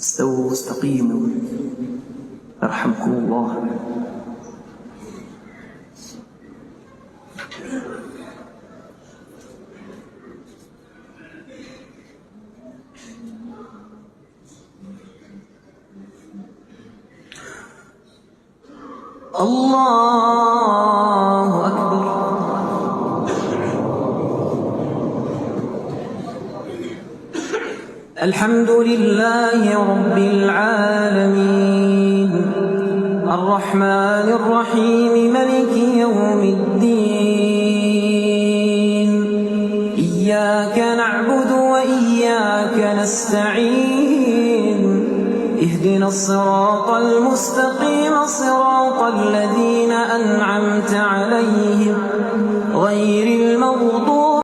استووا واستقيموا يرحمكم الله. الله أكبر. الحمد لله رب العالمين الرحمن الرحيم ملك يوم الدين إياك نعبد وإياك نستعين اهدنا الصراط المستقيم صراط الذين أنعمت عليهم غير